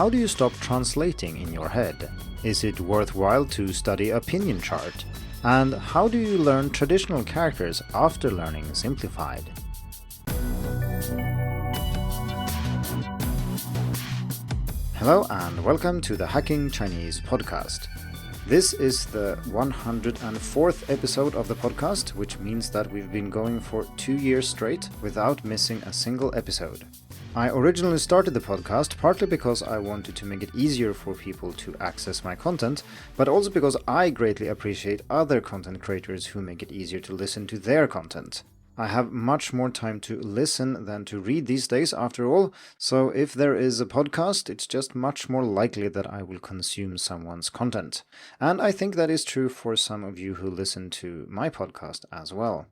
How do you stop translating in your head? Is it worthwhile to study a Pinyin chart? And how do you learn traditional characters after learning simplified? Hello and welcome to the Hacking Chinese podcast. This is the 104th episode of the podcast, which means that we've been going for 2 years straight without missing a single episode. I originally started the podcast partly because I wanted to make it easier for people to access my content, but also because I greatly appreciate other content creators who make it easier to listen to their content. I have much more time to listen than to read these days after all, so if there is a podcast, it's just much more likely that I will consume someone's content. And I think that is true for some of you who listen to my podcast as well.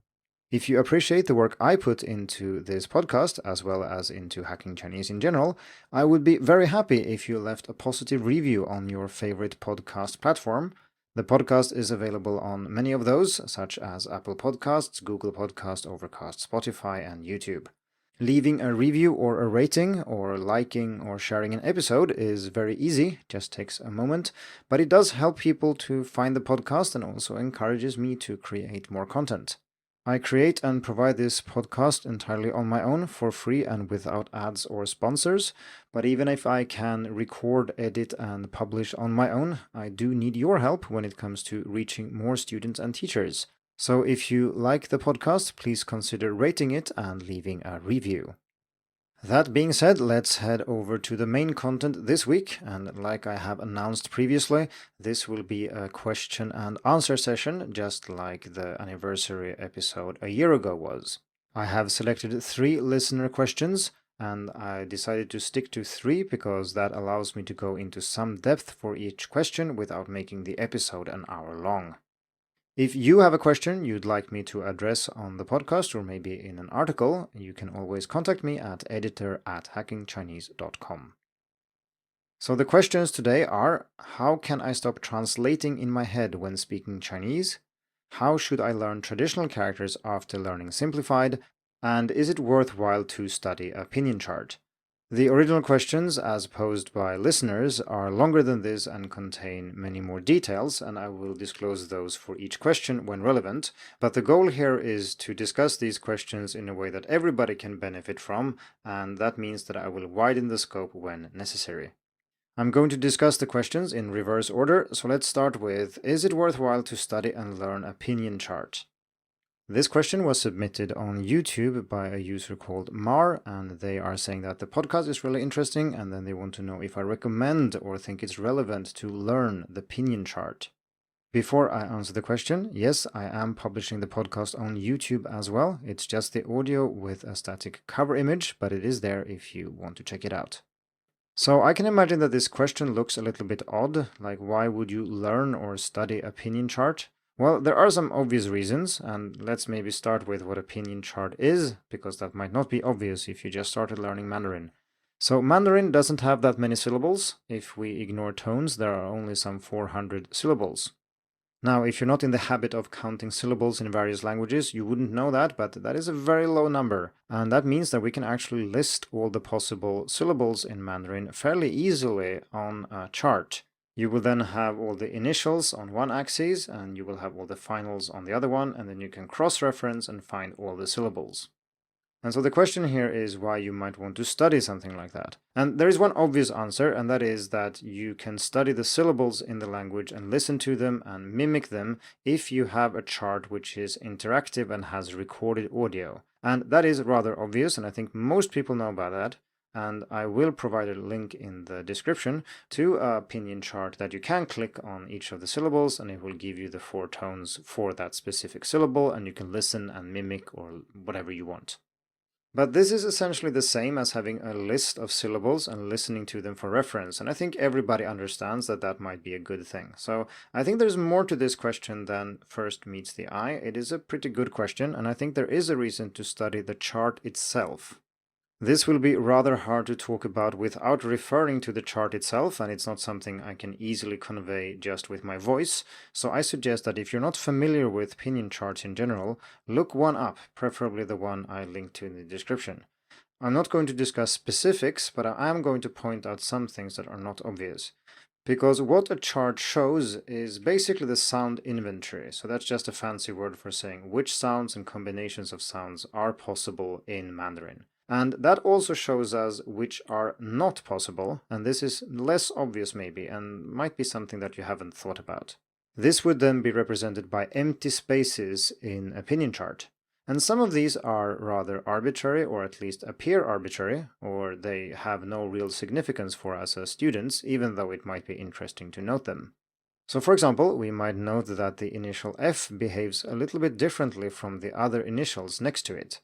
If you appreciate the work I put into this podcast, as well as into Hacking Chinese in general, I would be very happy if you left a positive review on your favorite podcast platform. The podcast is available on many of those, such as Apple Podcasts, Google Podcasts, Overcast, Spotify, and YouTube. Leaving a review or a rating, or liking or sharing an episode is very easy, just takes a moment, but it does help people to find the podcast and also encourages me to create more content. I create and provide this podcast entirely on my own for free and without ads or sponsors, but even if I can record, edit, and publish on my own, I do need your help when it comes to reaching more students and teachers. So if you like the podcast, please consider rating it and leaving a review. That being said, let's head over to the main content this week, and like I have announced previously, this will be a question and answer session, just like the anniversary episode a year ago was. I have selected 3 listener questions, and I decided to stick to 3 because that allows me to go into some depth for each question without making the episode an hour long. If you have a question you'd like me to address on the podcast or maybe in an article, you can always contact me at editor@hackingchinese.com. So the questions today are: how can I stop translating in my head when speaking Chinese? How should I learn traditional characters after learning simplified? And is it worthwhile to study a Pinyin chart? The original questions, as posed by listeners, are longer than this and contain many more details, and I will disclose those for each question when relevant, but the goal here is to discuss these questions in a way that everybody can benefit from, and that means that I will widen the scope when necessary. I'm going to discuss the questions in reverse order, so let's start with: is it worthwhile to study and learn a Pinyin chart? This question was submitted on YouTube by a user called Mar, and they are saying that the podcast is really interesting, and then they want to know if I recommend or think it's relevant to learn the Pinyin chart. Before I answer the question, yes, I am publishing the podcast on YouTube as well. It's just the audio with a static cover image, but it is there if you want to check it out. So I can imagine that this question looks a little bit odd, like why would you learn or study a Pinyin chart? Well, there are some obvious reasons, and let's maybe start with what a Pinyin chart is, because that might not be obvious if you just started learning Mandarin. So Mandarin doesn't have that many syllables. If we ignore tones, there are only some 400 syllables. Now, if you're not in the habit of counting syllables in various languages, you wouldn't know that, but that is a very low number, and that means that we can actually list all the possible syllables in Mandarin fairly easily on a chart. You will then have all the initials on one axis, and you will have all the finals on the other one, and then you can cross-reference and find all the syllables. And so the question here is why you might want to study something like that. And there is one obvious answer, and that is that you can study the syllables in the language and listen to them and mimic them if you have a chart which is interactive and has recorded audio. And that is rather obvious, and I think most people know about that. And I will provide a link in the description to a Pinyin chart that you can click on each of the syllables, and it will give you the 4 tones for that specific syllable, and you can listen and mimic or whatever you want. But this is essentially the same as having a list of syllables and listening to them for reference, and I think everybody understands that that might be a good thing. So I think there's more to this question than first meets the eye. It is a pretty good question, and I think there is a reason to study the chart itself. This will be rather hard to talk about without referring to the chart itself, and it's not something I can easily convey just with my voice, so I suggest that if you're not familiar with Pinyin charts in general, look one up, preferably the one I linked to in the description. I'm not going to discuss specifics, but I am going to point out some things that are not obvious. Because what a chart shows is basically the sound inventory. So that's just a fancy word for saying which sounds and combinations of sounds are possible in Mandarin. And that also shows us which are not possible, and this is less obvious maybe, and might be something that you haven't thought about. This would then be represented by empty spaces in a pinyin chart. And some of these are rather arbitrary, or at least appear arbitrary, or they have no real significance for us as students, even though it might be interesting to note them. So for example, we might note that the initial F behaves a little bit differently from the other initials next to it.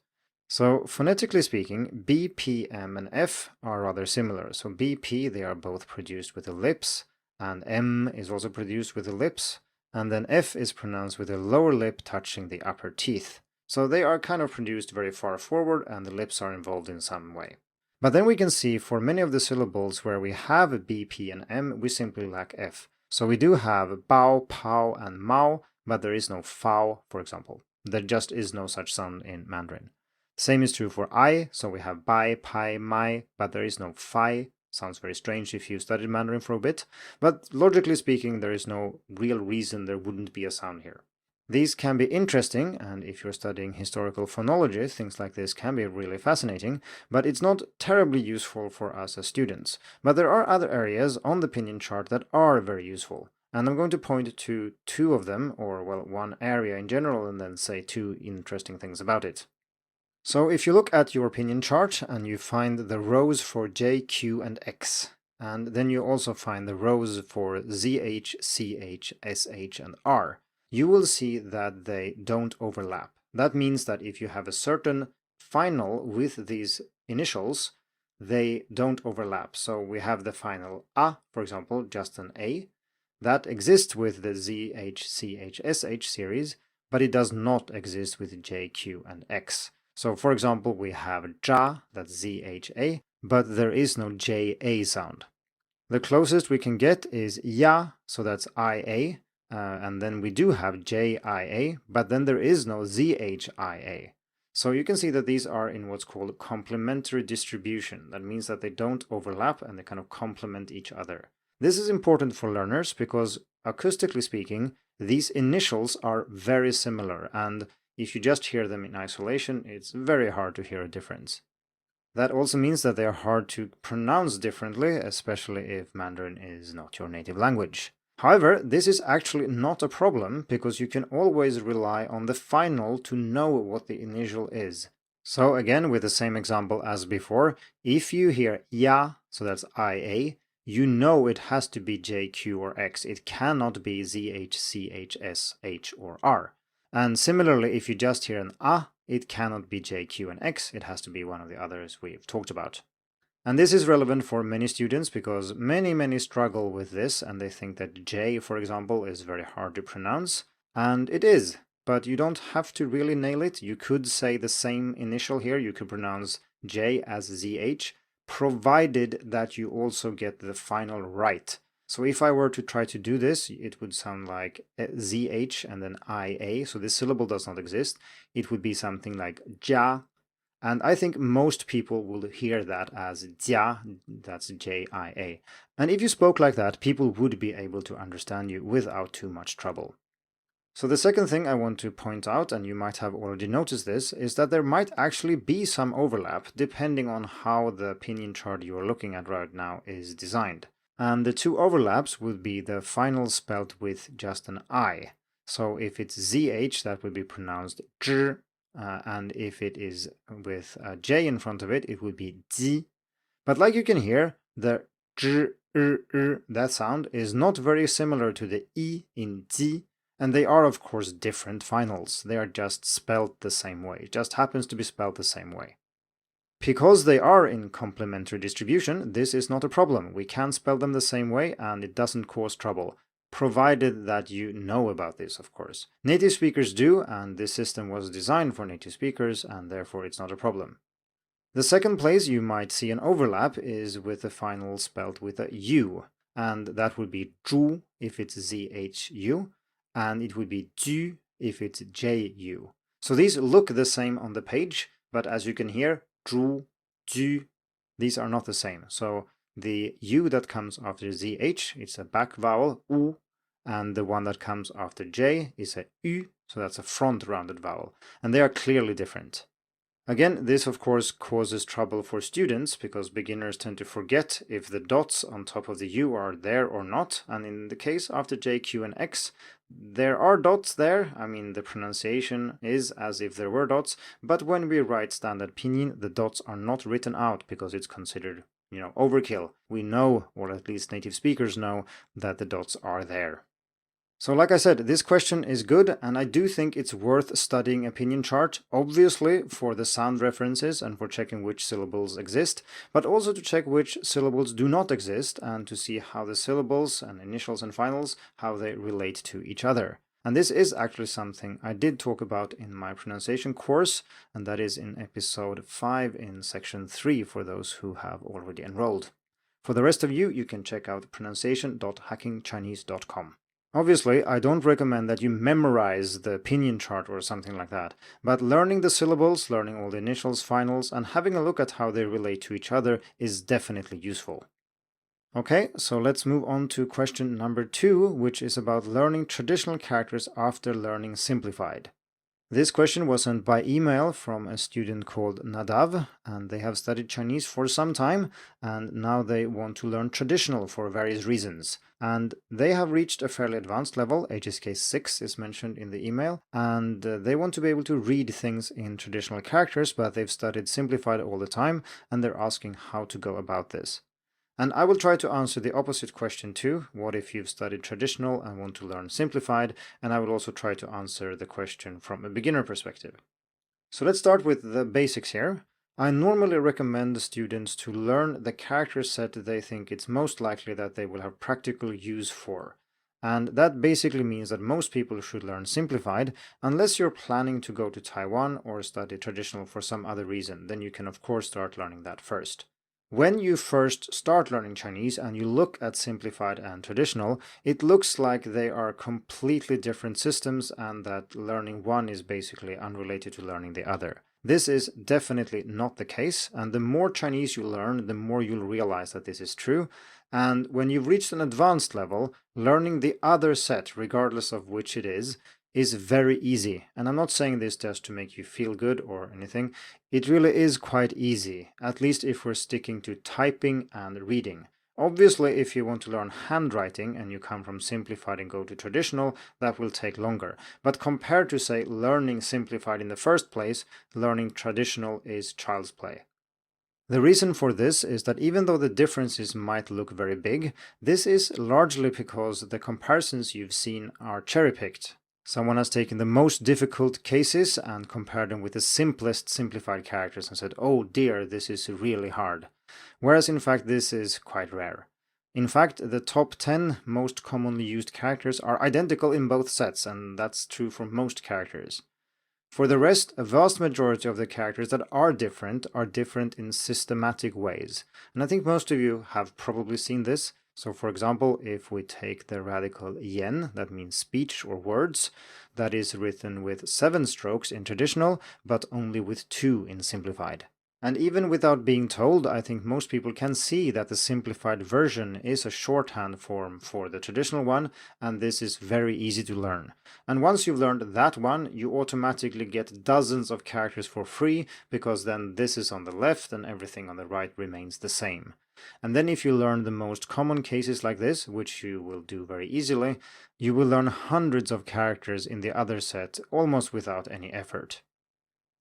So phonetically speaking, B, P, M, and F are rather similar. So B, P, they are both produced with the lips, and M is also produced with the lips, and then F is pronounced with the lower lip touching the upper teeth. So they are kind of produced very far forward, and the lips are involved in some way. But then we can see for many of the syllables where we have B, P, and M, we simply lack F. So we do have bao, pao, and mao, but there is no fao, for example. There just is no such sound in Mandarin. Same is true for I, so we have bai, pai, mai, but there is no fai. Sounds very strange if you studied Mandarin for a bit, but logically speaking, there is no real reason there wouldn't be a sound here. These can be interesting, and if you're studying historical phonology, things like this can be really fascinating, but it's not terribly useful for us as students. But there are other areas on the Pinyin chart that are very useful, and I'm going to point to two of them, or well, one area in general, and then say two interesting things about it. So if you look at your Pinyin chart and you find the rows for J, Q, and X, and then you also find the rows for ZH, CH, SH, and R, you will see that they don't overlap. That means that if you have a certain final with these initials, they don't overlap. So we have the final A, for example, just an A. That exists with the ZH, CH, SH series, but it does not exist with J, Q, and X. So for example, we have ja, that's ZHA, but there is no JA sound. The closest we can get is ya, so that's IA, and then we do have JIA, but then there is no ZHIA. So you can see that these are in what's called complementary distribution. That means that they don't overlap and they kind of complement each other. This is important for learners because, acoustically speaking, these initials are very similar, and if you just hear them in isolation, it's very hard to hear a difference. That also means that they are hard to pronounce differently, especially if Mandarin is not your native language. However, this is actually not a problem because you can always rely on the final to know what the initial is. So again, with the same example as before, if you hear ya, so that's IA, you know it has to be J, Q, or X. It cannot be ZH, CH, S, H, or R. And similarly, if you just hear an A, it cannot be J, Q, and X. It has to be one of the others we've talked about. And this is relevant for many students because many struggle with this and they think that J, for example, is very hard to pronounce. And it is, but you don't have to really nail it. You could say the same initial here. You could pronounce J as ZH, provided that you also get the final right. So if I were to try to do this, it would sound like ZH and then IA, so this syllable does not exist. It would be something like ja, and I think most people will hear that as jia, that's J-I-A. And if you spoke like that, people would be able to understand you without too much trouble. So the second thing I want to point out, and you might have already noticed this, is that there might actually be some overlap depending on how the Pinyin chart you are looking at right now is designed. And the two overlaps would be the final spelled with just an I. So if it's ZH, that would be pronounced zh, and if it is with a J in front of it, it would be ji. But like you can hear, the zh, that sound is not very similar to the I in ji, and they are of course different finals. They are just spelled the same way. It just happens to be spelled the same way. Because they are in complementary distribution, this is not a problem. We can spell them the same way and it doesn't cause trouble, provided that you know about this, of course. Native speakers do, and this system was designed for native speakers, and therefore it's not a problem. The second place you might see an overlap is with the final spelled with a U, and that would be zhu if it's ZHU, and it would be ju if it's JU. So these look the same on the page, but as you can hear, zhu, ju. These are not the same. So the U that comes after ZH, it's a back vowel, U, and the one that comes after J is a U, so that's a front rounded vowel. And they are clearly different. Again, this of course causes trouble for students because beginners tend to forget if the dots on top of the U are there or not. And in the case after J, Q, and X, there are dots there. I mean, the pronunciation is as if there were dots, but when we write standard Pinyin, the dots are not written out because it's considered, overkill. We know, or at least native speakers know, that the dots are there. So like I said, this question is good, and I do think it's worth studying a Pinyin chart, obviously for the sound references and for checking which syllables exist, but also to check which syllables do not exist and to see how the syllables and initials and finals, how they relate to each other. And this is actually something I did talk about in my pronunciation course, and that is in episode 5 in section 3 for those who have already enrolled. For the rest of you, you can check out pronunciation.hackingchinese.com. Obviously, I don't recommend that you memorize the Pinyin chart or something like that, but learning the syllables, learning all the initials, finals, and having a look at how they relate to each other is definitely useful. Okay, so let's move on to question number 2, which is about learning traditional characters after learning simplified. This question was sent by email from a student called Nadav, and they have studied Chinese for some time, and now they want to learn traditional for various reasons. And they have reached a fairly advanced level, HSK 6 is mentioned in the email, and they want to be able to read things in traditional characters, but they've studied simplified all the time, and they're asking how to go about this. And I will try to answer the opposite question too. What if you've studied traditional and want to learn simplified? And I will also try to answer the question from a beginner perspective. So let's start with the basics here. I normally recommend students to learn the character set they think it's most likely that they will have practical use for. And that basically means that most people should learn simplified, unless you're planning to go to Taiwan or study traditional for some other reason. Then you can of course start learning that first. When you first start learning Chinese and you look at simplified and traditional, it looks like they are completely different systems and that learning one is basically unrelated to learning the other. This is definitely not the case, and the more Chinese you learn, the more you'll realize that this is true. And when you've reached an advanced level, learning the other set, regardless of which it is very easy. And I'm not saying this just to make you feel good or anything. It really is quite easy, at least if we're sticking to typing and reading. Obviously, if you want to learn handwriting and you come from simplified and go to traditional, that will take longer. But compared to, say, learning simplified in the first place, learning traditional is child's play. The reason for this is that even though the differences might look very big, this is largely because the comparisons you've seen are cherry-picked. Someone has taken the most difficult cases and compared them with the simplest simplified characters and said, oh dear, this is really hard. Whereas in fact this is quite rare. In fact, the top 10 most commonly used characters are identical in both sets, and that's true for most characters. For the rest, a vast majority of the characters that are different in systematic ways. And I think most of you have probably seen this. So for example, if we take the radical yen, that means speech or words, that is written with 7 strokes in traditional, but only with 2 in simplified. And even without being told, I think most people can see that the simplified version is a shorthand form for the traditional one, and this is very easy to learn. And once you've learned that one, you automatically get dozens of characters for free, because then this is on the left and everything on the right remains the same. And then if you learn the most common cases like this, which you will do very easily, you will learn hundreds of characters in the other set almost without any effort.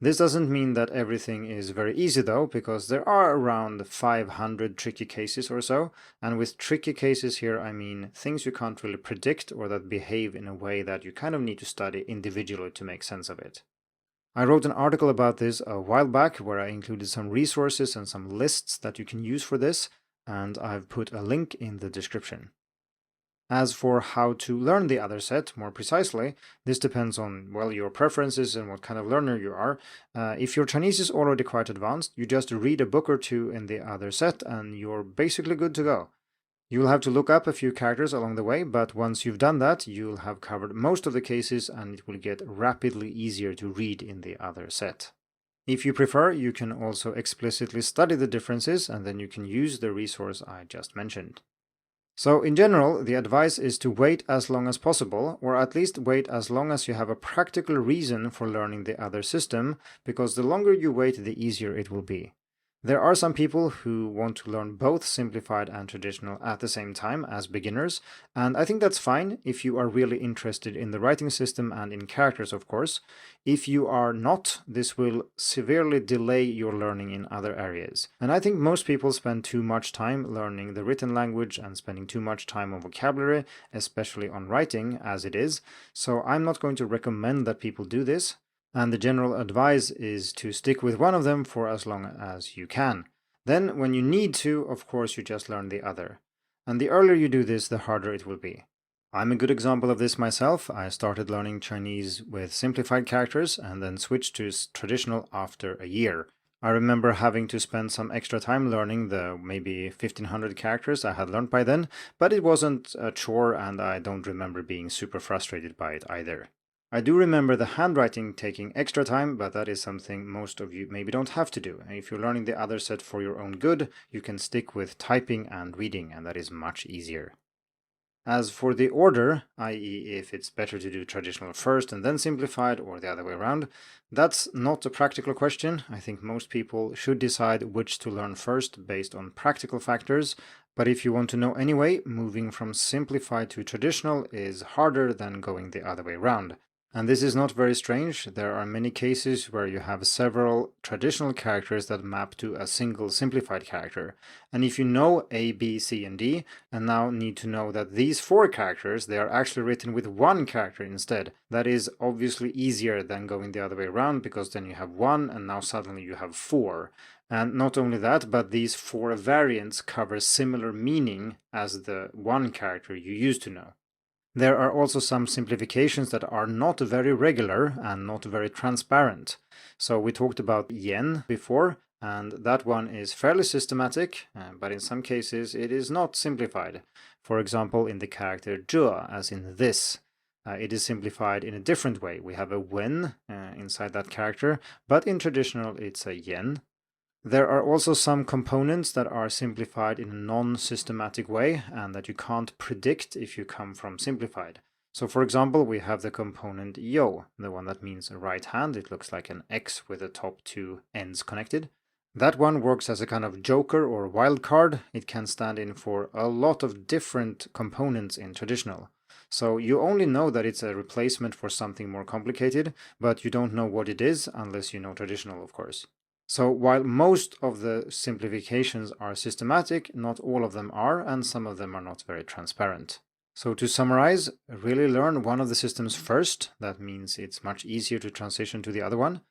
This doesn't mean that everything is very easy though, because there are around 500 tricky cases or so, and with tricky cases here I mean things you can't really predict or that behave in a way that you kind of need to study individually to make sense of it. I wrote an article about this a while back where I included some resources and some lists that you can use for this, and I've put a link in the description. As for how to learn the other set more precisely, this depends on, well, your preferences and what kind of learner you are. If your Chinese is already quite advanced, you just read a book or two in the other set and you're basically good to go. You'll have to look up a few characters along the way, but once you've done that, you'll have covered most of the cases and it will get rapidly easier to read in the other set. If you prefer, you can also explicitly study the differences, and then you can use the resource I just mentioned. So in general, the advice is to wait as long as possible, or at least wait as long as you have a practical reason for learning the other system, because the longer you wait, the easier it will be. There are some people who want to learn both simplified and traditional at the same time as beginners, and I think that's fine if you are really interested in the writing system and in characters, of course. If you are not, this will severely delay your learning in other areas. And I think most people spend too much time learning the written language and spending too much time on vocabulary, especially on writing as it is, so I'm not going to recommend that people do this. And the general advice is to stick with one of them for as long as you can. Then, when you need to, of course, you just learn the other. And the earlier you do this, the harder it will be. I'm a good example of this myself. I started learning Chinese with simplified characters and then switched to traditional after a year. I remember having to spend some extra time learning the maybe 1500 characters I had learned by then, but it wasn't a chore and I don't remember being super frustrated by it either. I do remember the handwriting taking extra time, but that is something most of you maybe don't have to do. If you're learning the other set for your own good, you can stick with typing and reading, and that is much easier. As for the order, i.e. if it's better to do traditional first and then simplified or the other way around, that's not a practical question. I think most people should decide which to learn first based on practical factors, but if you want to know anyway, moving from simplified to traditional is harder than going the other way around. And this is not very strange. There are many cases where you have several traditional characters that map to a single simplified character. And if you know A, B, C, and D, and now need to know that these four characters, they are actually written with one character instead, that is obviously easier than going the other way around, because then you have one and now suddenly you have four. And not only that, but these four variants cover similar meaning as the one character you used to know. There are also some simplifications that are not very regular and not very transparent. So we talked about yen before, and that one is fairly systematic, but in some cases it is not simplified. For example, in the character zhe, as in this, it is simplified in a different way. We have a wen inside that character, but in traditional it's a yen. There are also some components that are simplified in a non-systematic way and that you can't predict if you come from simplified. So for example, we have the component yo, the one that means right hand. It looks like an X with the top two ends connected. That one works as a kind of joker or wild card. It can stand in for a lot of different components in traditional. So you only know that it's a replacement for something more complicated, but you don't know what it is unless you know traditional, of course. So while most of the simplifications are systematic, not all of them are, and some of them are not very transparent. So to summarize, really learn one of the systems first. That means it's much easier to transition to the other one.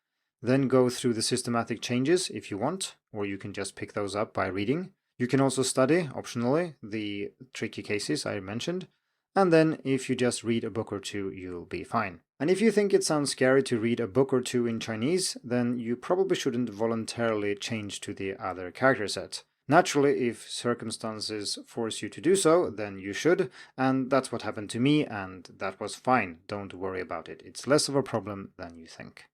Then go through the systematic changes if you want, or you can just pick those up by reading. You can also study, optionally, the tricky cases I mentioned. And then if you just read a book or two, you'll be fine. And if you think it sounds scary to read a book or two in Chinese, then you probably shouldn't voluntarily change to the other character set. Naturally, if circumstances force you to do so, then you should, and that's what happened to me, and that was fine. Don't worry about it. It's less of a problem than you think.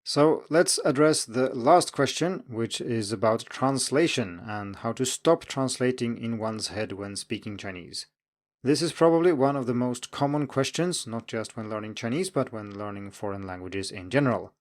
So let's address the last question, which is about translation and how to stop translating in one's head when speaking Chinese. This is probably one of the most common questions, not just when learning Chinese, but when learning foreign languages in general.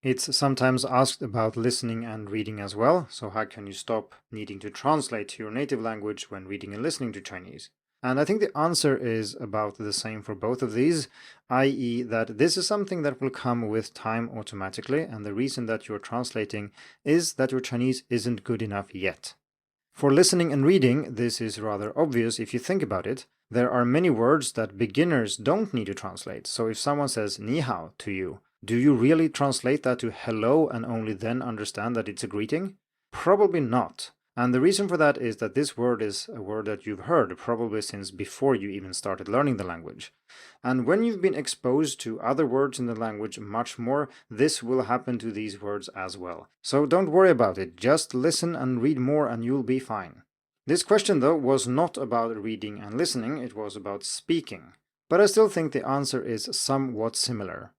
It's sometimes asked about listening and reading as well, so how can you stop needing to translate to your native language when reading and listening to Chinese? And I think the answer is about the same for both of these, i.e. that this is something that will come with time automatically, and the reason that you're translating is that your Chinese isn't good enough yet. For listening and reading, this is rather obvious if you think about it. There are many words that beginners don't need to translate. So if someone says ni hao to you, do you really translate that to hello and only then understand that it's a greeting? Probably not. And the reason for that is that this word is a word that you've heard probably since before you even started learning the language. And when you've been exposed to other words in the language much more, this will happen to these words as well. So don't worry about it, just listen and read more and you'll be fine. This question though was not about reading and listening, it was about speaking. But I still think the answer is somewhat similar.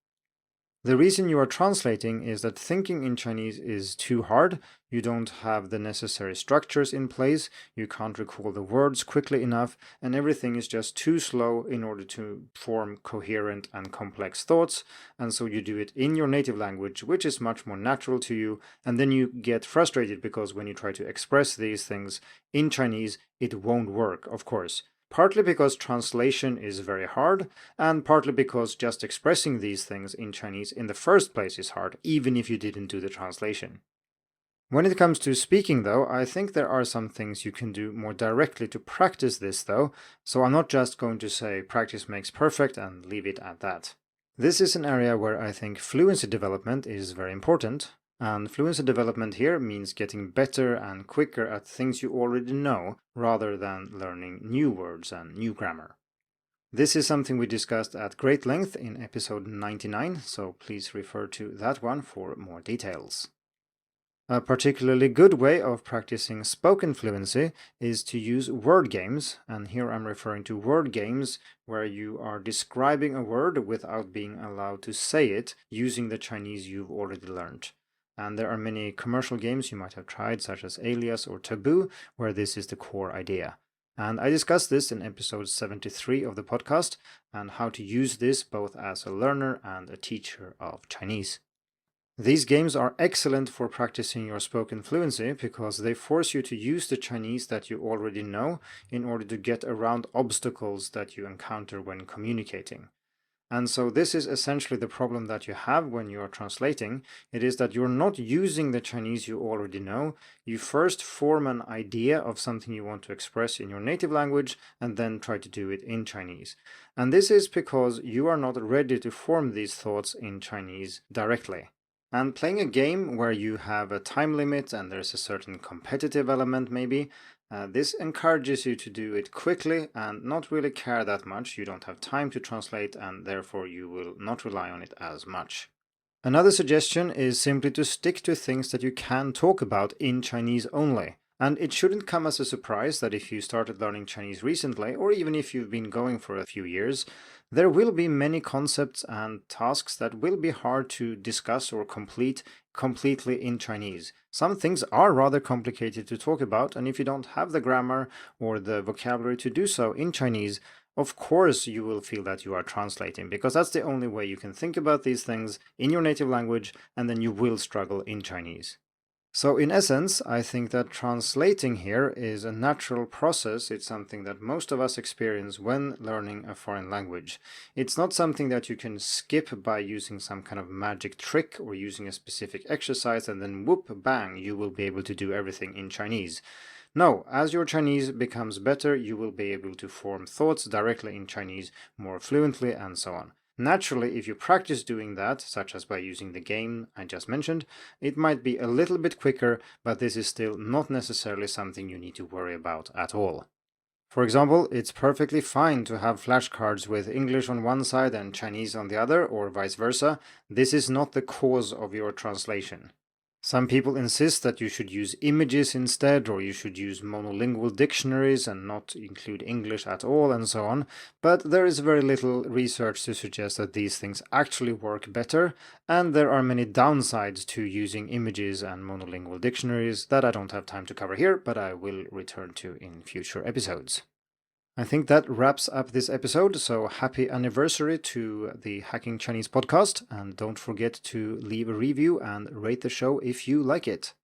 The reason you are translating is that thinking in Chinese is too hard. You don't have the necessary structures in place, you can't recall the words quickly enough, and everything is just too slow in order to form coherent and complex thoughts, and so you do it in your native language, which is much more natural to you, and then you get frustrated because when you try to express these things in Chinese, it won't work, of course. Partly because translation is very hard, and partly because just expressing these things in Chinese in the first place is hard, even if you didn't do the translation. When it comes to speaking, though, I think there are some things you can do more directly to practice this, though, so I'm not just going to say practice makes perfect and leave it at that. This is an area where I think fluency development is very important, and fluency development here means getting better and quicker at things you already know, rather than learning new words and new grammar. This is something we discussed at great length in episode 99, so please refer to that one for more details. A particularly good way of practicing spoken fluency is to use word games, and here I'm referring to word games where you are describing a word without being allowed to say it using the Chinese you've already learned. And there are many commercial games you might have tried, such as Alias or Taboo, where this is the core idea. And I discussed this in episode 73 of the podcast, and how to use this both as a learner and a teacher of Chinese. These games are excellent for practicing your spoken fluency because they force you to use the Chinese that you already know in order to get around obstacles that you encounter when communicating. And so this is essentially the problem that you have when you are translating. It is that you're not using the Chinese you already know. You first form an idea of something you want to express in your native language and then try to do it in Chinese. And this is because you are not ready to form these thoughts in Chinese directly. And playing a game where you have a time limit and there's a certain competitive element maybe, this encourages you to do it quickly and not really care that much. You don't have time to translate and therefore you will not rely on it as much. Another suggestion is simply to stick to things that you can talk about in Chinese only. And it shouldn't come as a surprise that if you started learning Chinese recently, or even if you've been going for a few years, there will be many concepts and tasks that will be hard to discuss or complete completely in Chinese. Some things are rather complicated to talk about, and if you don't have the grammar or the vocabulary to do so in Chinese, of course you will feel that you are translating, because that's the only way you can think about these things in your native language, and then you will struggle in Chinese. So in essence, I think that translating here is a natural process. It's something that most of us experience when learning a foreign language. It's not something that you can skip by using some kind of magic trick or using a specific exercise and then whoop, bang, you will be able to do everything in Chinese. No, as your Chinese becomes better, you will be able to form thoughts directly in Chinese more fluently and so on. Naturally, if you practice doing that, such as by using the game I just mentioned, it might be a little bit quicker, but this is still not necessarily something you need to worry about at all. For example, it's perfectly fine to have flashcards with English on one side and Chinese on the other, or vice versa. This is not the cause of your translation. Some people insist that you should use images instead, or you should use monolingual dictionaries and not include English at all, and so on, but there is very little research to suggest that these things actually work better, and there are many downsides to using images and monolingual dictionaries that I don't have time to cover here, but I will return to in future episodes. I think that wraps up this episode, so happy anniversary to the Hacking Chinese podcast, and don't forget to leave a review and rate the show if you like it.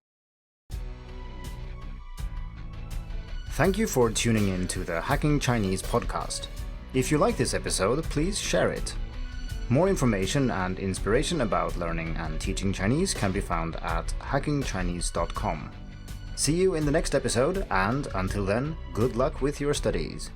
Thank you for tuning in to the Hacking Chinese podcast. If you like this episode, please share it. More information and inspiration about learning and teaching Chinese can be found at hackingchinese.com. See you in the next episode, and until then, good luck with your studies.